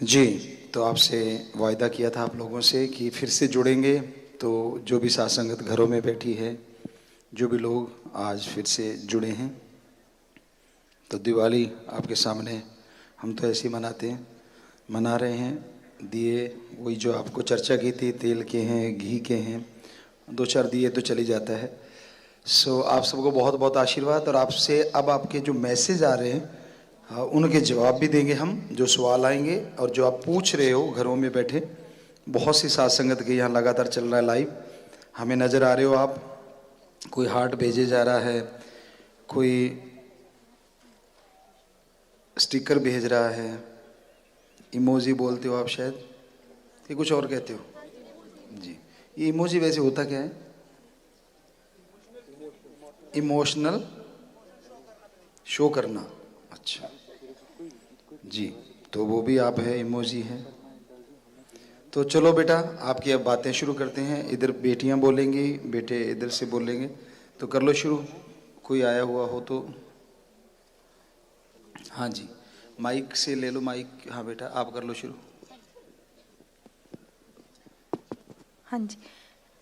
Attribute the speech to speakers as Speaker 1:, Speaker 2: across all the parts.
Speaker 1: जी, तो आपसे वायदा किया था आप लोगों से कि फिर से जुड़ेंगे। तो जो भी साथ संगत घरों में बैठी है, जो भी लोग आज फिर से जुड़े हैं, तो दिवाली आपके सामने हम तो ऐसे ही मनाते हैं, मना रहे हैं। दिए वही जो आपको चर्चा की थी, तेल के हैं, घी के हैं, दो चार दिए तो चली जाता है। सो आप सबको बहुत बहुत आशीर्वाद। और आपसे अब आपके जो मैसेज आ रहे हैं, हाँ, उनके जवाब भी देंगे हम, जो सवाल आएंगे और जो आप पूछ रहे हो घरों में बैठे। बहुत सी साथ संगत के यहाँ लगातार चल रहा है लाइव, हमें नज़र आ रहे हो आप। कोई हार्ट भेजे जा रहा है, कोई स्टिकर भेज रहा है, इमोजी बोलते हो आप शायद, कि कुछ और कहते हो जी। ये इमोजी वैसे होता क्या है? इमोशनल शो करना, अच्छा जी। तो वो भी आप है, इमोजी है। तो चलो बेटा, आपकी अब बातें शुरू करते हैं। इधर बेटियां बोलेंगी, बेटे इधर से बोलेंगे। तो कर लो शुरू, कोई आया हुआ हो तो। हाँ जी, माइक से ले लो माइक। हाँ बेटा, आप कर लो शुरू।
Speaker 2: हाँ जी,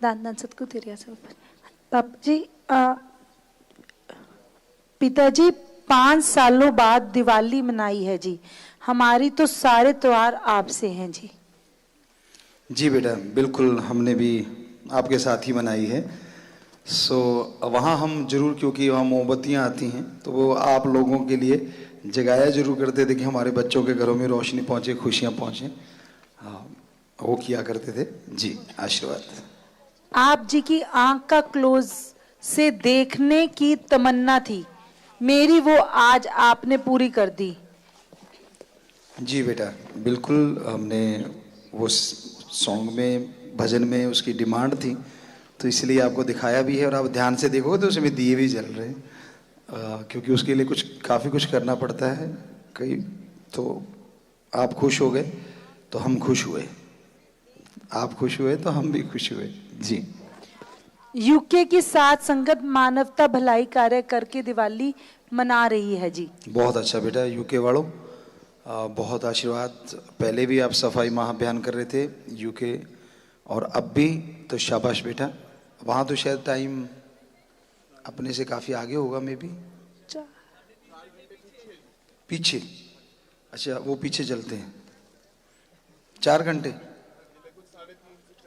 Speaker 2: दान दान सतगुरु तेरे आसन पर। पापा जी, पिताजी 5 सालों बाद दिवाली मनाई है जी। हमारी तो सारे त्योहार आपसे हैं जी।
Speaker 1: जी बेटा, बिल्कुल हमने भी आपके साथ ही मनाई है। सो वहाँ हम जरूर, क्योंकि वहाँ मोमबत्तियाँ आती हैं, तो वो आप लोगों के लिए जगाया जरूर करते थे कि हमारे बच्चों के घरों में रोशनी पहुँचे, खुशियाँ पहुँचे। हाँ, वो किया करते थे जी। आशीर्वाद।
Speaker 2: आप जी की आंख का क्लोज से देखने की तमन्ना थी मेरी, वो आज आपने पूरी कर दी।
Speaker 1: जी बेटा, बिल्कुल हमने वो सॉन्ग में, भजन में उसकी डिमांड थी, तो इसलिए आपको दिखाया भी है। और आप ध्यान से देखोगे तो उसमें दिए भी जल रहे हैं, क्योंकि उसके लिए कुछ काफ़ी कुछ करना पड़ता है कई। तो आप खुश हो गए तो हम खुश हुए, आप खुश हुए तो हम भी खुश हुए जी।
Speaker 2: यूके की साथ संगत मानवता भलाई कार्य करके दिवाली मना रही है जी।
Speaker 1: बहुत अच्छा बेटा, यूके वालों बहुत आशीर्वाद। पहले भी आप सफाई महाअभियान कर रहे थे यूके, और अब भी, तो शाबाश बेटा। वहाँ तो शायद टाइम अपने से काफ़ी आगे होगा, मे बी पीछे। अच्छा, वो पीछे चलते हैं 4 घंटे,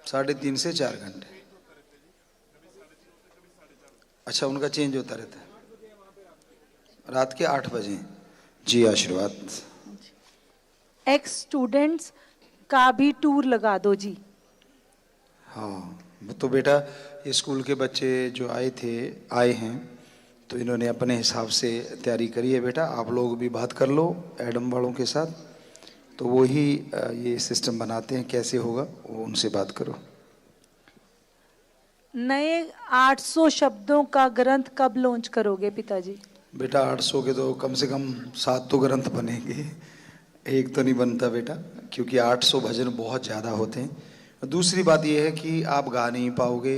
Speaker 1: 3:30 से 4 घंटे। अच्छा, उनका चेंज होता रहता है, रात के 8 बजे जी। आशीर्वाद।
Speaker 2: एक्स स्टूडेंट्स का भी टूर लगा दो जी।
Speaker 1: हाँ, तो बेटा ये स्कूल के बच्चे जो आए हैं, तो इन्होंने अपने हिसाब से तैयारी करी है बेटा। आप लोग भी बात कर लो एडम वालों के साथ, तो वो ही ये सिस्टम बनाते हैं, कैसे होगा वो उनसे बात करो।
Speaker 2: नए 800 शब्दों का ग्रंथ कब लॉन्च करोगे पिताजी?
Speaker 1: बेटा 800 के तो कम से कम 7 तो ग्रंथ बनेंगे, एक तो नहीं बनता बेटा, क्योंकि 800 भजन बहुत ज़्यादा होते हैं। दूसरी बात यह है कि आप गा नहीं पाओगे,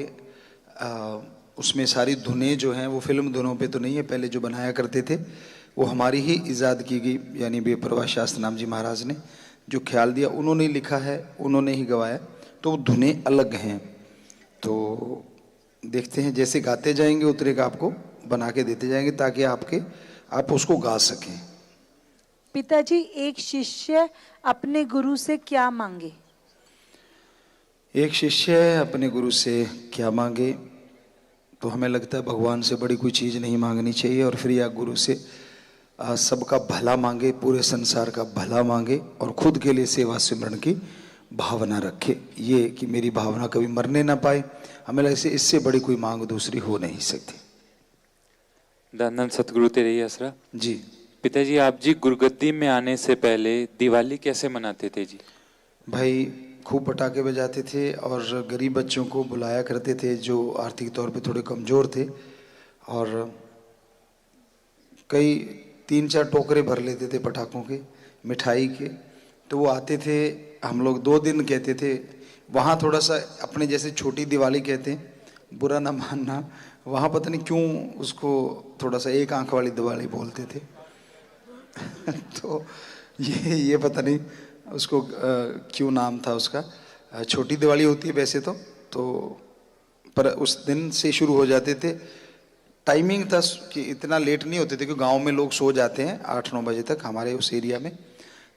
Speaker 1: उसमें सारी धुनें जो हैं वो फिल्म धुनों पे तो नहीं है। पहले जो बनाया करते थे वो हमारी ही इजाद की गई, यानी बेपरवाह शास्त्र नाम जी महाराज ने जो ख्याल दिया, उन्होंने लिखा है, उन्होंने ही गवाया, तो वो धुनें अलग हैं। तो देखते हैं, जैसे गाते जाएंगे उतरे का आपको बना के देते जाएंगे, ताकि आप उसको गा सकें।
Speaker 2: पिताजी, एक शिष्य अपने गुरु से क्या मांगे?
Speaker 1: एक शिष्य अपने गुरु से क्या मांगे, तो हमें लगता है भगवान से बड़ी कोई चीज़ नहीं मांगनी चाहिए। और फिर या गुरु से सबका भला मांगे, पूरे संसार का भला मांगे, और खुद के लिए सेवा सिमरन की भावना रखे, ये कि मेरी भावना कभी मरने ना पाए। हमें लगता है इससे बड़ी कोई मांग दूसरी हो नहीं सकती।
Speaker 3: धन सतगुरु तेरे आसरा
Speaker 1: जी।
Speaker 3: पिताजी, आप जी गुरुगद्दी में आने से पहले दिवाली कैसे मनाते थे जी?
Speaker 1: भाई खूब पटाखे बजाते थे, और गरीब बच्चों को बुलाया करते थे जो आर्थिक तौर पे थोड़े कमज़ोर थे, और कई 3-4 टोकरे भर लेते थे पटाखों के, मिठाई के। तो वो आते थे, हम लोग 2 दिन कहते थे। वहाँ थोड़ा सा अपने जैसे छोटी दिवाली कहते हैं, बुरा ना मानना, वहाँ पता नहीं क्यों उसको थोड़ा सा एक आंख वाली दिवाली बोलते थे तो ये पता नहीं उसको क्यों नाम था उसका, छोटी दिवाली होती है वैसे तो पर उस दिन से शुरू हो जाते थे। टाइमिंग था कि इतना लेट नहीं होते थे क्योंकि गांव में लोग सो जाते हैं 8-9 बजे तक हमारे उस एरिया में।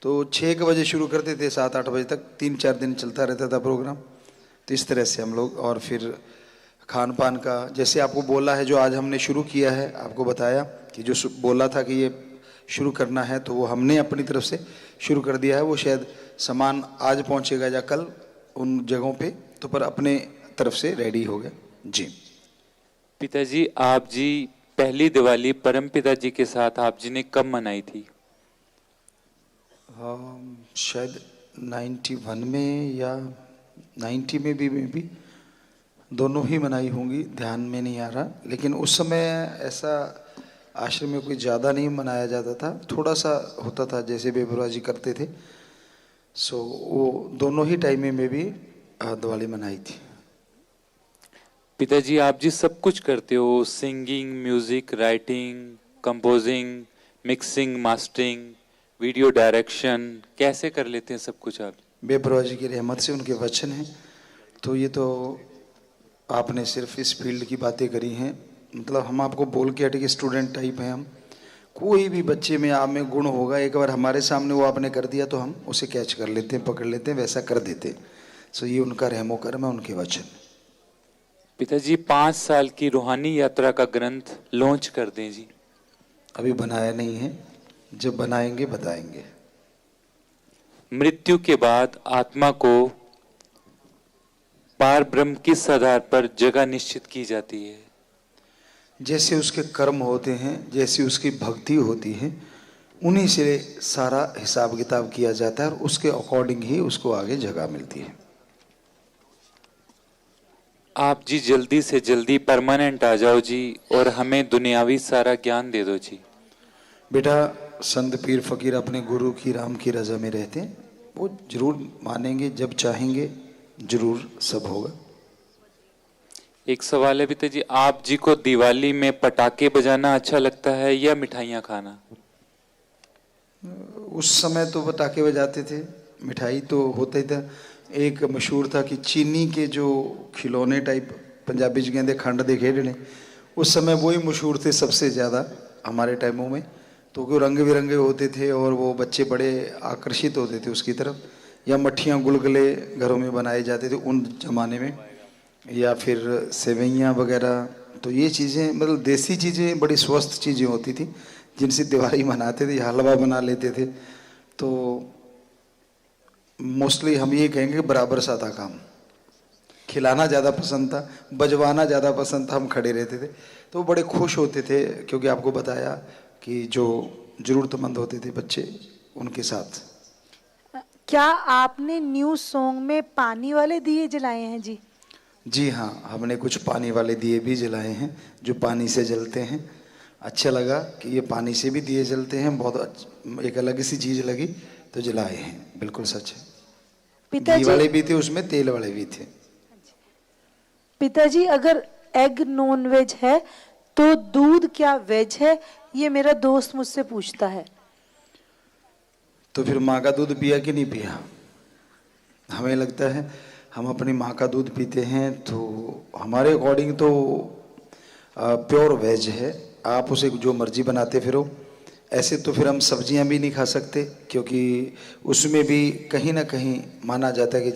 Speaker 1: तो 6 बजे शुरू करते थे, 7-8 बजे तक 3-4 दिन चलता रहता था प्रोग्राम। तो इस तरह से हम लोग, और फिर खान पान का जैसे आपको बोला है, जो आज हमने शुरू किया है, आपको बताया कि जो बोला था कि ये शुरू करना है, तो वो हमने अपनी तरफ से शुरू कर दिया है। वो शायद सामान आज पहुंचेगा या कल उन जगहों पे, तो पर अपने तरफ से रेडी हो गया जी।
Speaker 3: पिताजी, आप जी पहली दिवाली परम पिताजी के साथ आप जी ने कब मनाई थी?
Speaker 1: शायद 91 में या 90 में भी दोनों ही मनाई होंगी, ध्यान में नहीं आ रहा। लेकिन उस समय ऐसा आश्रम में कोई ज़्यादा नहीं मनाया जाता था, थोड़ा सा होता था जैसे बेबुरा जी करते थे। सो वो दोनों ही टाइम में भी दिवाली मनाई थी।
Speaker 3: पिताजी, आप जी सब कुछ करते हो, singing, music, writing, composing, mixing, mastering, video direction, कैसे कर लेते हैं सब कुछ आप?
Speaker 1: बेबुरा जी की रहमत से, उनके वचन हैं। तो ये तो आपने सिर्फ इस फील्ड की बातें करी हैं, मतलब हम आपको बोल के हटे कि स्टूडेंट टाइप हैं हम। कोई भी बच्चे में आप में गुण होगा, एक बार हमारे सामने वो आपने कर दिया तो हम उसे कैच कर लेते हैं, पकड़ लेते हैं, वैसा कर देते हैं। सो ये उनका रहमो करम है, उनके वचन।
Speaker 3: पिताजी, 5 साल की रूहानी यात्रा का ग्रंथ लॉन्च कर दें जी।
Speaker 1: अभी बनाया नहीं है, जब बनाएंगे बताएंगे।
Speaker 3: मृत्यु के बाद आत्मा को पार ब्रह्म किस आधार पर जगह निश्चित की जाती है?
Speaker 1: जैसे उसके कर्म होते हैं, जैसी उसकी भक्ति होती है, उन्हीं से सारा हिसाब किताब किया जाता है और उसके अकॉर्डिंग ही उसको आगे जगह मिलती है।
Speaker 3: आप जी जल्दी से जल्दी परमानेंट आ जाओ जी और हमें दुनियावी सारा ज्ञान दे दो जी।
Speaker 1: बेटा, संत पीर फकीर अपने गुरु की राम की रजा में रहते हैं, वो जरूर मानेंगे, जब चाहेंगे जरूर सब होगा।
Speaker 3: एक सवाल है पिताजी, आप जी को दिवाली में पटाखे बजाना अच्छा लगता है या मिठाइयाँ खाना?
Speaker 1: उस समय तो पटाखे बजाते थे, मिठाई तो होता ही था। एक मशहूर था कि चीनी के जो खिलौने टाइप पंजाबी जी कहते खंड दे खेडने, उस समय वही मशहूर थे सबसे ज़्यादा हमारे टाइमों में। तो वो रंग बिरंगे होते थे और वो बच्चे बड़े आकर्षित होते थे उसकी तरफ। या मट्ठियाँ गुलगुले घरों में बनाए जाते थे उन जमाने में, या फिर सेवइयाँ वगैरह। तो ये चीज़ें मतलब देसी चीज़ें बड़ी स्वस्थ चीज़ें होती थी जिनसे दिवाली मनाते थे, हलवा बना लेते थे। तो मोस्टली हम ये कहेंगे बराबर सा था काम, खिलाना ज़्यादा पसंद था, बजवाना ज़्यादा पसंद था, हम खड़े रहते थे। तो बड़े खुश होते थे क्योंकि आपको बताया कि जो ज़रूरतमंद होते थे बच्चे, उनके साथ।
Speaker 2: क्या आपने न्यू सॉन्ग में पानी वाले दिए जलाए हैं जी?
Speaker 1: जी हाँ, हमने कुछ पानी वाले दिए भी जलाए हैं जो पानी से जलते हैं। अच्छा लगा कि ये पानी से भी दिए जलते हैं, बहुत एक अलग सी चीज़ लगी तो जलाए हैं, बिल्कुल सच है। घी वाले भी थे उसमें, तेल वाले भी थे।
Speaker 2: पिताजी, अगर एग नॉन वेज है तो दूध क्या वेज है? ये मेरा दोस्त मुझसे पूछता है।
Speaker 1: तो फिर माँ का दूध पिया कि नहीं पिया? हमें लगता है हम अपनी माँ का दूध पीते हैं, तो हमारे अकॉर्डिंग तो प्योर वेज है। आप उसे जो मर्जी बनाते फिरो। ऐसे तो फिर हम सब्जियां भी नहीं खा सकते क्योंकि उसमें भी कहीं ना कहीं माना जाता है कि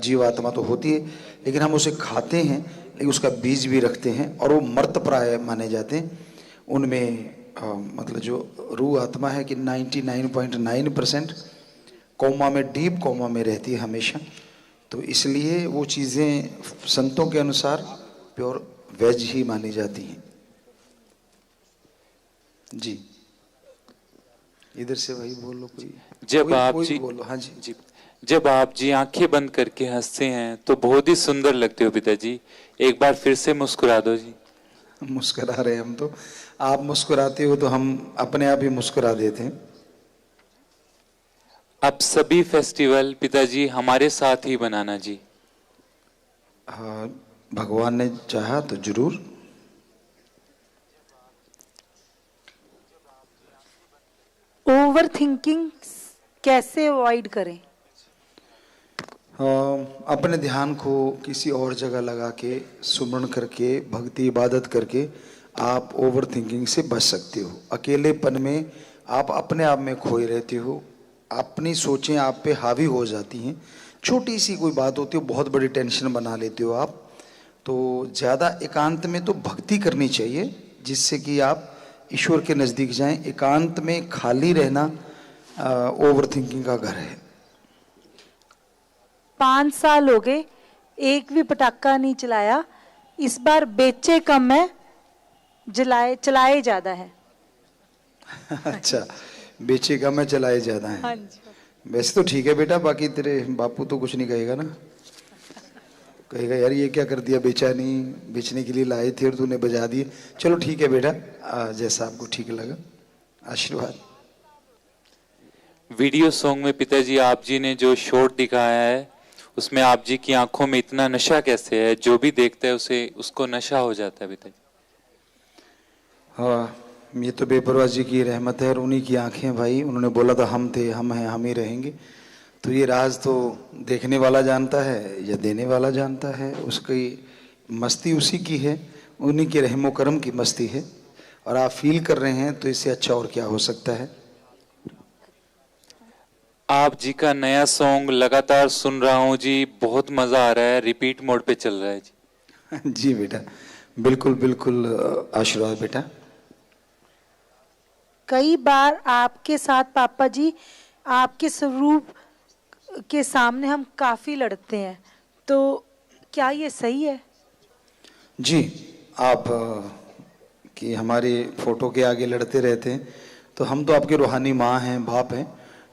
Speaker 1: जीव आत्मा तो होती है, लेकिन हम उसे खाते हैं, लेकिन उसका बीज भी रखते हैं और वो मर्त प्राय माने जाते हैं। उनमें मतलब जो रूह आत्मा है कि 99.9% कोमा में, डीप कोमा में रहती है हमेशा। तो इसलिए वो चीज़ें संतों के अनुसार प्योर वेज ही मानी जाती हैं जी। इधर से वही बोलो, कोई
Speaker 3: जब आप
Speaker 1: कोई
Speaker 3: जी
Speaker 1: बोलो। हाँ जी
Speaker 3: जी, जब आप जी आंखें बंद करके हंसते हैं तो बहुत ही सुंदर लगते हो पिताजी। एक बार फिर से मुस्कुरा दो जी।
Speaker 1: मुस्कुरा रहे हम तो, आप मुस्कुराते हो तो हम अपने आप ही मुस्कुरा देते हैं।
Speaker 3: अब सभी फेस्टिवल पिताजी हमारे साथ ही बनाना जी।
Speaker 1: हाँ, भगवान ने चाहा तो जरूर।
Speaker 2: ओवर थिंकिंग कैसे अवॉइड करें?
Speaker 1: अपने ध्यान को किसी और जगह लगा के सुमरण करके भक्ति इबादत करके आप ओवर थिंकिंग से बच सकते हो। अकेलेपन में आप अपने आप में खोए रहते हो, अपनी सोचें आप पे हावी हो जाती हैं, छोटी सी कोई बात होती है बहुत बड़ी टेंशन बना लेते हो आप। तो ज़्यादा एकांत में तो भक्ति करनी चाहिए जिससे कि आप ईश्वर के नज़दीक जाएं। एकांत में खाली रहना ओवर थिंकिंग का घर है।
Speaker 2: 5 साल हो गए, एक भी पटाखा नहीं चलाया। इस बार बेचे कम है, चलाए ज्यादा है।
Speaker 1: अच्छा, बेचे कम है चलाए ज्यादा है।
Speaker 2: हाँ जी।
Speaker 1: वैसे तो ठीक है बेटा, बाकी तेरे बापू तो कुछ नहीं कहेगा ना, कहेगा यार ये क्या कर दिया, बेचा नहीं, बेचने के लिए लाए थे और तूने बजा दिए। चलो ठीक है बेटा, जैसा आपको ठीक लगा, आशीर्वाद।
Speaker 3: वीडियो सॉन्ग में पिताजी आप जी ने जो शॉट दिखाया है उसमें आप जी की आंखों में इतना नशा कैसे है, जो भी देखता है उसे उसको नशा हो जाता है पिताजी?
Speaker 1: हाँ, ये तो बेपरवाह जी की रहमत है और उन्हीं की आंखें भाई। उन्होंने बोला था हम थे, हम हैं, हम ही रहेंगे। तो ये राज तो देखने वाला जानता है या देने वाला जानता है, उसकी मस्ती उसी की है, उन्हीं के रहमो करम की मस्ती है। और आप फील कर रहे हैं तो इससे अच्छा और क्या हो सकता है।
Speaker 3: आप जी का नया सॉन्ग लगातार सुन रहा हूँ जी, बहुत मजा आ रहा है, रिपीट मोड पे चल रहा है जी।
Speaker 1: जी बेटा, बिल्कुल बिल्कुल, आशीर्वाद बेटा।
Speaker 2: कई बार आपके साथ पापा जी, आपके स्वरूप के सामने हम काफी लड़ते हैं, तो क्या ये सही है?
Speaker 1: जी, आप कि हमारी फोटो के आगे लड़ते रहते हैं, तो हम तो आपके रूहानी माँ हैं, बाप हैं,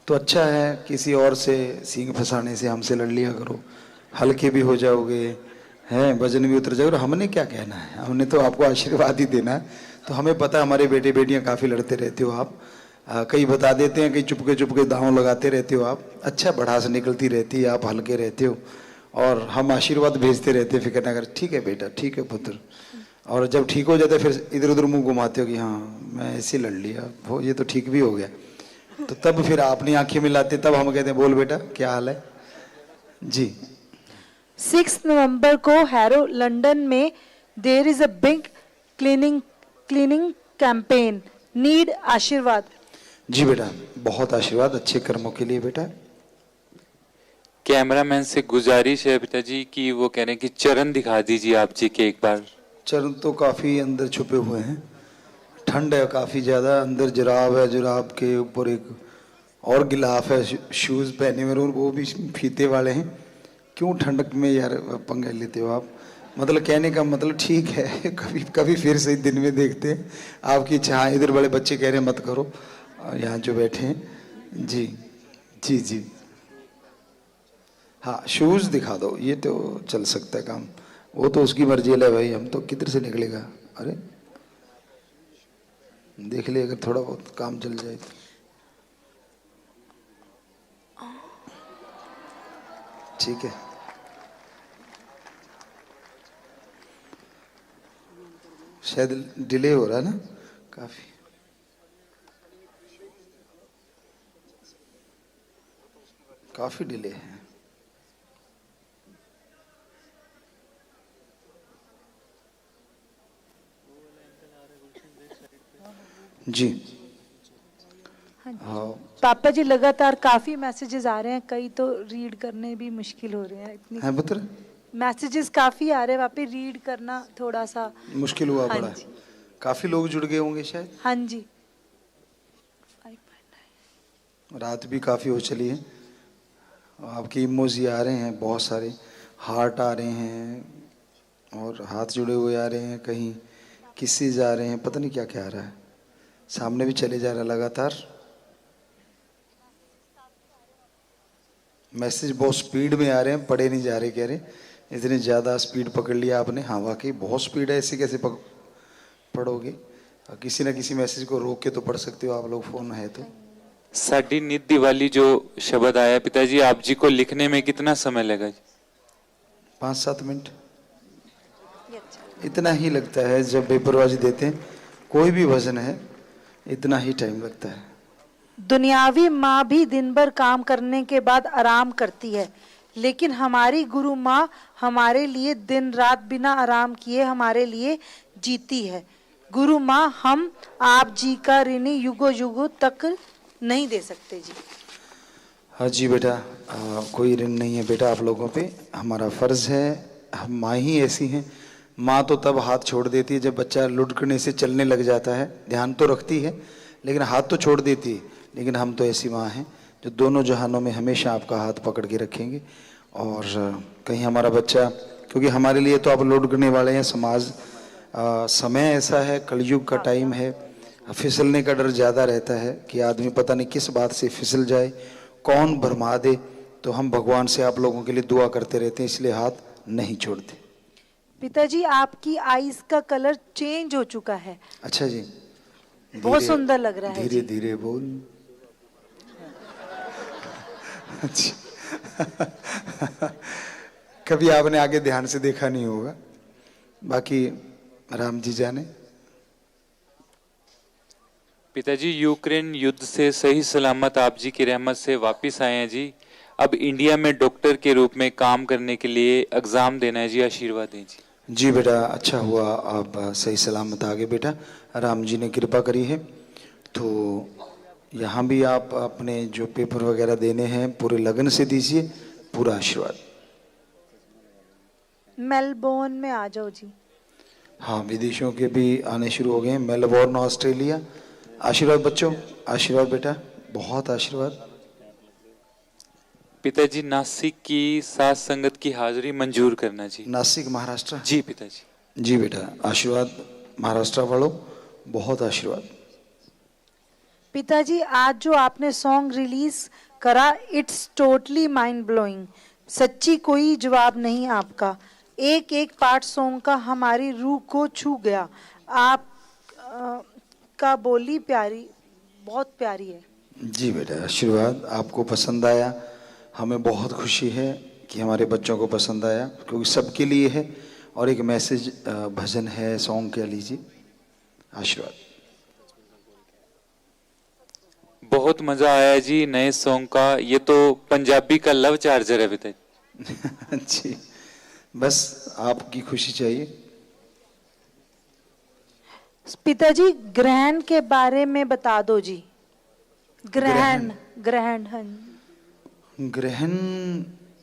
Speaker 1: तो अच्छा है किसी और से सींग फंसाने से हमसे लड़ लिया करो, हल्के भी हो जाओगे, हैं, वजन भी उतर जाएगा। हमने क्या कहना है, हमने तो आपको आशीर्वाद ही देना है। तो हमें पता है हमारे बेटे बेटियां काफ़ी लड़ते रहते हो आप, कई बता देते हैं, कई चुपके दांव लगाते रहते हो आप। अच्छा, भड़ास निकलती रहती है, आप हल्के रहते हो और हम आशीर्वाद भेजते रहते हैं, फिक्र ना कर। ठीक है बेटा, ठीक है पुत्र। और जब ठीक हो जाता है फिर इधर उधर मुंह घुमाते हो कि हाँ मैं ऐसे लड़ लिया, वो ये तो ठीक भी हो गया। तो तब फिर अपनी आंखें मिलाते, तब हम कहते हैं बोल बेटा क्या हाल है जी।
Speaker 2: 6 नवंबर को हैरो लंदन में there is a big cleaning campaign, need आशीर्वाद।
Speaker 1: जी बेटा, बहुत आशीर्वाद अच्छे कर्मों के लिए बेटा।
Speaker 3: कैमरामैन से गुजारिश है पिताजी कि वो कह रहे हैं कि चरण दिखा दीजिए आप जी के एक बार।
Speaker 1: चरण तो काफ़ी अंदर छुपे हुए हैं, ठंड है काफ़ी ज़्यादा, अंदर जुराब है, जुराब के ऊपर एक और गिलाफ है, शूज़ पहने हुए और वो भी फीते वाले हैं। क्यों ठंडक में यार पंगे लेते हो आप, मतलब कहने का मतलब ठीक है, कभी कभी फिर से दिन में देखते हैं आपकी इच्छा। हाँ, इधर बड़े बच्चे कह रहे हैं मत करो, यहाँ जो बैठे हैं जी जी जी। हाँ, शूज़ दिखा दो, ये तो चल सकता है काम, वो तो उसकी मर्जी है भाई, हम तो किधर से निकलेगा। अरे देख ले, अगर थोड़ा बहुत काम चल जाए तो ठीक है। शायद डिले हो रहा है ना काफी। काफी डिले है जी। हाँ
Speaker 2: पापा जी, लगातार काफी मैसेजेस आ रहे हैं, कई तो रीड करने भी मुश्किल हो रहे हैं। इतनी
Speaker 1: है पुत्र,
Speaker 2: मैसेजेस काफी आ रहे हैं, वापस रीड करना थोड़ा सा
Speaker 1: मुश्किल हुआ
Speaker 2: हाँ
Speaker 1: पड़ा।
Speaker 2: जी।
Speaker 1: काफी लोग जुड़ गए होंगे शायद,
Speaker 2: हाँ जी।
Speaker 1: रात भी काफी हो चली है। आपकी इमोजी आ रहे हैं बहुत सारे, हार्ट आ रहे हैं और हाथ जुड़े हुए आ रहे हैं, कहीं किसेज आ रहे हैं, पता नहीं क्या क्या आ रहा है, सामने भी चले जा रहा है लगातार। मैसेज बहुत स्पीड में आ रहे हैं, पढ़े नहीं जा रहे, कह रहे इतनी ज़्यादा स्पीड पकड़ लिया आपने। हाँ वाकई बहुत स्पीड है, ऐसे कैसे पढ़ोगे, किसी ना किसी मैसेज को रोक के तो पढ़ सकते हो आप लोग, फ़ोन है तो।
Speaker 3: साडी नित दिवाली जो शब्द आया पिताजी, आप जी को लिखने में कितना समय लगा?
Speaker 1: 5-7 मिनट इतना ही लगता है। जब बेपरवाही देते हैं कोई भी भजन है, इतना ही टाइम लगता है।
Speaker 2: दुनियावी माँ भी दिन भर काम करने के बाद आराम करती है, लेकिन हमारी गुरु माँ हमारे लिए दिन रात बिना आराम किए हमारे लिए जीती है। गुरु माँ हम आप जी का ऋणी युगों युगों तक नहीं दे सकते जी।
Speaker 1: हाँ जी बेटा, कोई ऋण नहीं है बेटा आप लोगों पे। हमारा फर्ज है, हम माँ ही ऐसी हैं। माँ तो तब हाथ छोड़ देती है जब बच्चा लुढ़कने से चलने लग जाता है, ध्यान तो रखती है लेकिन हाथ तो छोड़ देती है। लेकिन हम तो ऐसी माँ हैं जो दोनों जहानों में हमेशा आपका हाथ पकड़ के रखेंगे। और कहीं हमारा बच्चा, क्योंकि हमारे लिए तो आप लुढ़कने वाले हैं, समाज समय ऐसा है, कलयुग का टाइम है, फिसलने का डर ज़्यादा रहता है कि आदमी पता नहीं किस बात से फिसल जाए, कौन भरमा दे। तो हम भगवान से आप लोगों के लिए दुआ करते रहते हैं, इसलिए हाथ नहीं छोड़ते।
Speaker 2: पिताजी आपकी आईज का कलर चेंज हो चुका है।
Speaker 1: अच्छा जी,
Speaker 2: बहुत सुंदर लग रहा है।
Speaker 1: धीरे धीरे बोल। कभी आपने आगे ध्यान से देखा नहीं होगा, बाकी राम जी जाने।
Speaker 3: पिताजी यूक्रेन युद्ध से सही सलामत आप जी की रहमत से वापस आए हैं जी। अब इंडिया में डॉक्टर के रूप में काम करने के लिए एग्जाम देना है जी, आशीर्वाद दें जी।
Speaker 1: जी बेटा, अच्छा हुआ आप सही सलामत आ गए बेटा, राम जी ने कृपा करी है। तो यहाँ भी आप अपने जो पेपर वगैरह देने हैं पूरे लगन से दीजिए, पूरा आशीर्वाद।
Speaker 2: मेलबोर्न में आ जाओ जी।
Speaker 1: हाँ, विदेशों के भी आने शुरू हो गए हैं, मेलबोर्न ऑस्ट्रेलिया। आशीर्वाद बच्चों, आशीर्वाद बेटा, बहुत आशीर्वाद।
Speaker 3: पिताजी नासिक की साथ संगत की हाजिरी मंजूर करना जी।
Speaker 1: नासिक महाराष्ट्र?
Speaker 3: जी पिताजी।
Speaker 1: जी बेटा, आशीर्वाद महाराष्ट्र वालों, बहुत आशीर्वाद।
Speaker 2: पिताजी आज जो आपने सॉन्ग रिलीज करा, इट्स टोटली माइंड ब्लोइंग। सच्ची कोई जवाब नहीं आपका। एक एक पार्ट सॉन्ग का हमारी रूह को छू गया। आप का बोली प्यारी, बहुत प्यारी है।
Speaker 1: जी बेटा, आशीर्वाद। आपको पसंद आया, हमें बहुत खुशी है कि हमारे बच्चों को पसंद आया, क्योंकि सबके लिए है और एक मैसेज भजन है, सॉन्ग कह लीजिए। आशीर्वाद।
Speaker 3: बहुत मजा आया जी नए सॉन्ग का। ये तो पंजाबी का लव चार्जर है पिताजी।
Speaker 1: जी, बस आपकी खुशी चाहिए।
Speaker 2: पिताजी ग्रहण के बारे में बता दो जी। ग्रहण, ग्रहण, हाँ।
Speaker 1: ग्रहण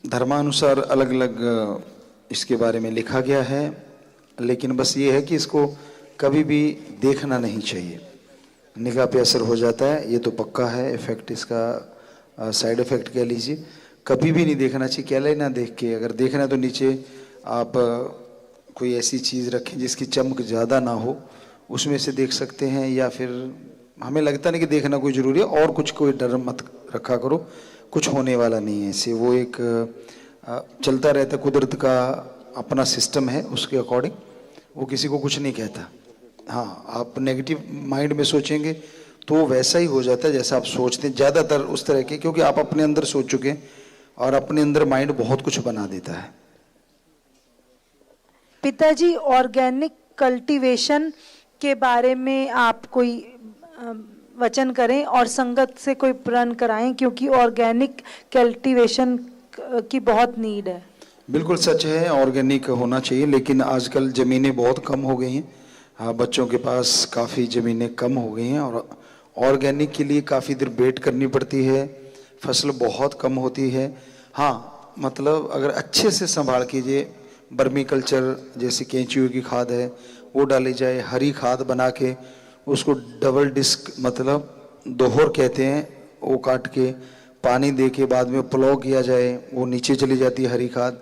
Speaker 1: धर्मानुसार अलग अलग इसके बारे में लिखा गया है, लेकिन बस ये है कि इसको कभी भी देखना नहीं चाहिए, निगाह पे असर हो जाता है, ये तो पक्का है। इफेक्ट इसका साइड इफेक्ट कह लीजिए, कभी भी नहीं देखना चाहिए। क्या लेना देख के, अगर देखना है तो नीचे आप कोई ऐसी चीज़ रखें जिसकी चमक ज़्यादा ना हो, उसमें से देख सकते हैं। या फिर हमें लगता नहीं कि देखना कोई ज़रूरी है, और कुछ कोई डर मत रखा करो, कुछ होने वाला नहीं है इससे। वो एक चलता रहता, कुदरत का अपना सिस्टम है, उसके अकॉर्डिंग वो किसी को कुछ नहीं कहता। हाँ, आप नेगेटिव माइंड में सोचेंगे तो वैसा ही हो जाता है जैसा आप सोचते हैं, ज़्यादातर उस तरह के, क्योंकि आप अपने अंदर सोच चुके हैं और अपने अंदर माइंड बहुत कुछ बना देता है।
Speaker 2: पिताजी ऑर्गेनिक कल्टीवेशन के बारे में आप कोई वचन करें और संगत से कोई प्रण कराएं, क्योंकि ऑर्गेनिक कल्टीवेशन की बहुत नीड है।
Speaker 1: बिल्कुल सच है, ऑर्गेनिक होना चाहिए, लेकिन आजकल ज़मीनें बहुत कम हो गई हैं। हाँ, बच्चों के पास काफ़ी ज़मीनें कम हो गई हैं और ऑर्गेनिक के लिए काफ़ी देर वेट करनी पड़ती है, फसल बहुत कम होती है। हाँ, मतलब अगर अच्छे से संभाल कीजिए, बर्मी कल्चर जैसे केंचुए की खाद है वो डाली जाए, हरी खाद बना के उसको डबल डिस्क मतलब दोहर कहते हैं, वो काट के पानी दे के बाद में प्लो किया जाए, वो नीचे चली जाती है हरी खाद।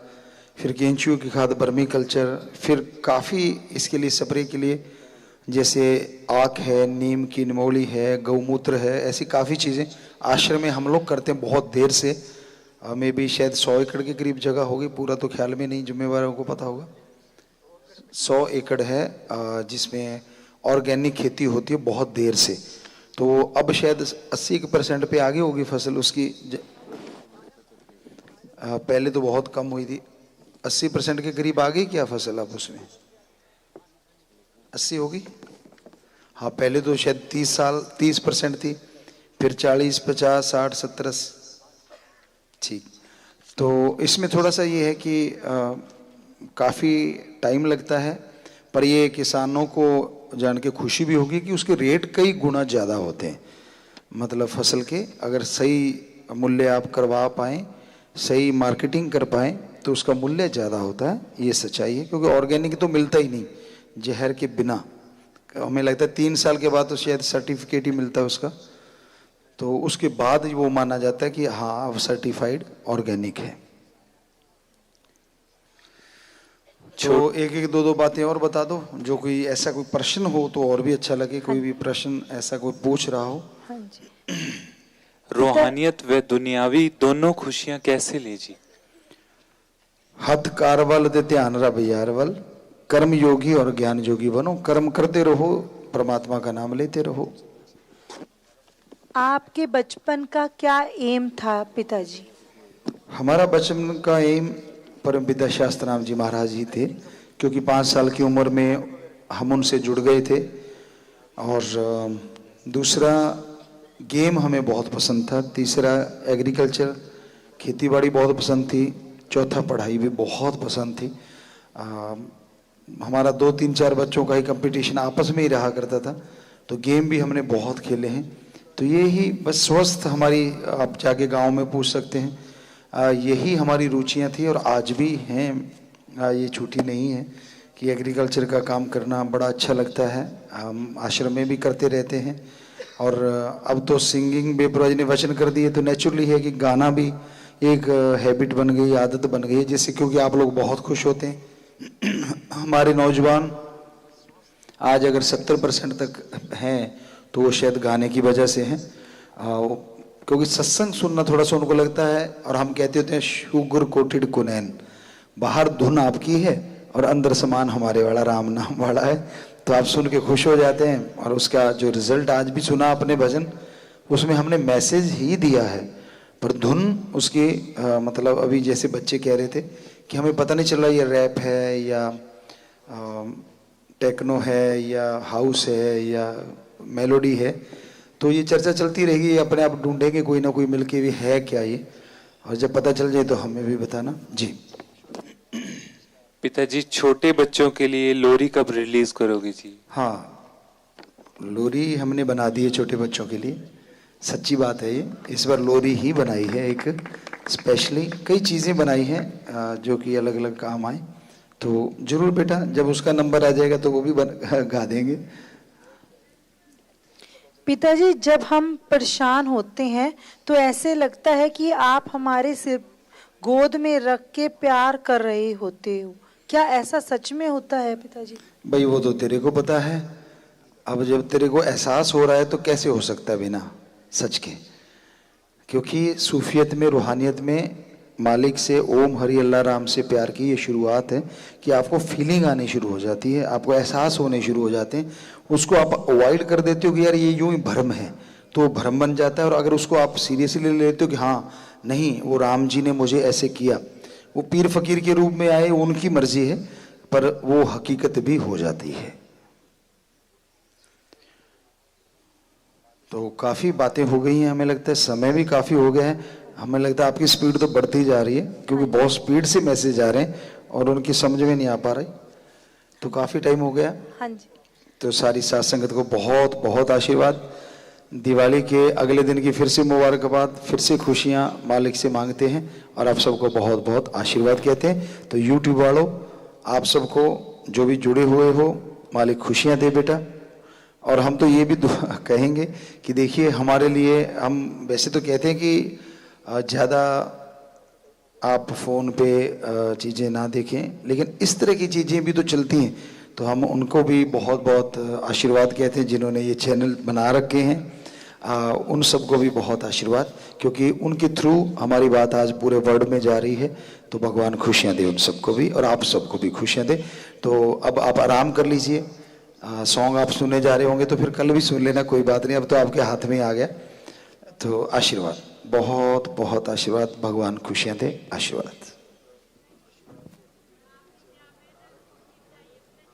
Speaker 1: फिर केंचुए की खाद, बर्मी कल्चर, फिर काफ़ी इसके लिए स्प्रे के लिए जैसे आक है, नीम की निमोली है, गौमूत्र है, ऐसी काफ़ी चीज़ें आश्रम में हम लोग करते हैं बहुत देर से। में भी शायद 100 एकड़ के करीब जगह होगी, पूरा तो ख्याल में नहीं, जिम्मेवारों को पता होगा। 100 एकड़ है जिसमें ऑर्गेनिक खेती होती है बहुत देर से। तो अब शायद 80% पे आगे होगी फसल उसकी। पहले तो बहुत कम हुई थी, 80% के करीब आ गई क्या फसल अब उसमें? 80 होगी? हाँ, पहले तो शायद 30% थी, फिर 40, 50, 60, 70। ठीक, तो इसमें थोड़ा सा ये है कि काफ़ी टाइम लगता है, पर ये किसानों को जान के खुशी भी होगी कि उसके रेट कई गुना ज़्यादा होते हैं। मतलब फसल के अगर सही मूल्य आप करवा पाएँ, सही मार्केटिंग कर पाएँ तो उसका मूल्य ज़्यादा होता है, ये सच्चाई है। क्योंकि ऑर्गेनिक तो मिलता ही नहीं जहर के बिना। हमें लगता है 3 साल के बाद तो शायद सर्टिफिकेट ही मिलता है उसका, तो उसके बाद वो माना जाता है कि हाँ अब सर्टिफाइड ऑर्गेनिक है। तो एक एक दो दो बातें और बता दो, जो कोई ऐसा कोई प्रश्न हो तो और भी अच्छा लगे। कोई भी प्रश्न ऐसा कोई पूछ रहा हो।
Speaker 2: हाँ जी।
Speaker 3: रूहानियत व दुनियावी दोनों खुशियां कैसे ले जी?
Speaker 1: हथ कारवल दे ध्यान रब यारवल, कर्म योगी और ज्ञान योगी बनो। कर्म करते रहो, परमात्मा का नाम लेते रहो।
Speaker 2: आपके बचपन का क्या एम था पिताजी?
Speaker 1: हमारा बचपन का एम परम पिता शास्त्र राम जी महाराज जी थे, क्योंकि 5 साल की उम्र में हम उनसे जुड़ गए थे। और दूसरा गेम हमें बहुत पसंद था। तीसरा एग्रीकल्चर, खेतीबाड़ी बहुत पसंद थी। चौथा पढ़ाई भी बहुत पसंद थी। हमारा 2-3-4 बच्चों का ही कंपटीशन आपस में ही रहा करता था, तो गेम भी हमने बहुत खेले हैं। तो ये ही बस स्वस्थ हमारी, आप जाके गांव में पूछ सकते हैं, यही हमारी रुचियां थी और आज भी हैं। ये छूटी नहीं है कि एग्रीकल्चर का काम करना बड़ा अच्छा लगता है। हम आश्रम में भी करते रहते हैं। और अब तो सिंगिंग बेपरवाही ने वचन कर दिए, तो नेचुरली है कि गाना भी एक हैबिट बन गई, आदत बन गई है, जिससे क्योंकि आप लोग बहुत खुश होते हैं। हमारे नौजवान आज अगर 70% तक हैं तो वो शायद गाने की वजह से हैं। क्योंकि सत्संग सुनना थोड़ा सा उनको लगता है, और हम कहते होते हैं शुगर कोटेड कुनैन, बाहर धुन आपकी है और अंदर सामान हमारे वाला राम नाम वाला है। तो आप सुन के खुश हो जाते हैं। और उसका जो रिजल्ट आज भी सुना अपने भजन, उसमें हमने मैसेज ही दिया है, पर धुन उसकी मतलब अभी जैसे बच्चे कह रहे थे कि हमें पता नहीं चल रहा ये रैप है या टेक्नो है या हाउस है या मेलोडी है। तो ये चर्चा चलती रहेगी, अपने आप ढूंढेंगे कोई ना कोई मिलके भी है क्या ये, और जब पता चल जाए तो हमें भी बताना जी।
Speaker 3: पिताजी छोटे बच्चों के लिए लोरी कब रिलीज करोगे जी?
Speaker 1: हाँ, लोरी हमने बना दी है छोटे बच्चों के लिए, सच्ची बात है ये। इस बार लोरी ही बनाई है, एक स्पेशली कई चीज़ें बनाई हैं जो कि अलग अलग काम आए। तो जरूर बेटा, जब उसका नंबर आ जाएगा तो वो भी गा देंगे।
Speaker 2: पिताजी, जब हम परेशान होते हैं तो ऐसे लगता है कि आप हमारे सिर गोद में रख के प्यार कर रहे होते हो, क्या ऐसा सच में होता है पिताजी?
Speaker 1: भाई वो तो तेरे को पता है। अब जब तेरे को एहसास हो रहा है तो कैसे हो सकता है बिना सच के? क्योंकि सूफियत में, रूहानियत में मालिक से, ओम हरि अल्लाह राम से प्यार की ये शुरुआत है कि आपको फीलिंग आनी शुरू हो जाती है, आपको एहसास होने शुरू हो जाते हैं। उसको आप अवॉइड कर देते हो कि यार ये यूं ही भ्रम है, तो वो भ्रम बन जाता है। और अगर उसको आप सीरियसली ले लेते हो कि हाँ नहीं, वो राम जी ने मुझे ऐसे किया, वो पीर फकीर के रूप में आए, उनकी मर्जी है, पर वो हकीकत भी हो जाती है। तो काफ़ी बातें हो गई हैं, हमें लगता है समय भी काफ़ी हो गया है। हमें लगता है आपकी स्पीड तो बढ़ती जा रही है, क्योंकि बहुत स्पीड से मैसेज आ रहे हैं और उनकी समझ में नहीं आ पा रही। तो काफ़ी टाइम हो गया।
Speaker 2: हाँ जी।
Speaker 1: तो सारी साथ संगत को बहुत बहुत आशीर्वाद। दिवाली के अगले दिन की फिर से मुबारकबाद, फिर से खुशियाँ मालिक से मांगते हैं और आप सबको बहुत बहुत आशीर्वाद कहते हैं। तो यूट्यूब वालों, आप सबको जो भी जुड़े हुए हो, मालिक खुशियाँ दे बेटा। और हम तो ये भी कहेंगे कि देखिए, हमारे लिए, हम वैसे तो कहते हैं कि ज़्यादा आप फ़ोन पे चीज़ें ना देखें, लेकिन इस तरह की चीज़ें भी तो चलती हैं, तो हम उनको भी बहुत बहुत आशीर्वाद कहते हैं जिन्होंने ये चैनल बना रखे हैं। उन सबको भी बहुत आशीर्वाद, क्योंकि उनके थ्रू हमारी बात आज पूरे वर्ल्ड में जा रही है। तो भगवान खुशियाँ दे उन सबको भी, और आप सबको भी खुशियाँ दे। तो अब आप आराम कर लीजिए। सॉन्ग आप सुनने जा रहे होंगे तो फिर कल भी सुन लेना, कोई बात नहीं, अब तो आपके हाथ में आ गया। तो आशीर्वाद, बहुत बहुत आशीर्वाद, भगवान खुशियाँ दे, आशीर्वाद।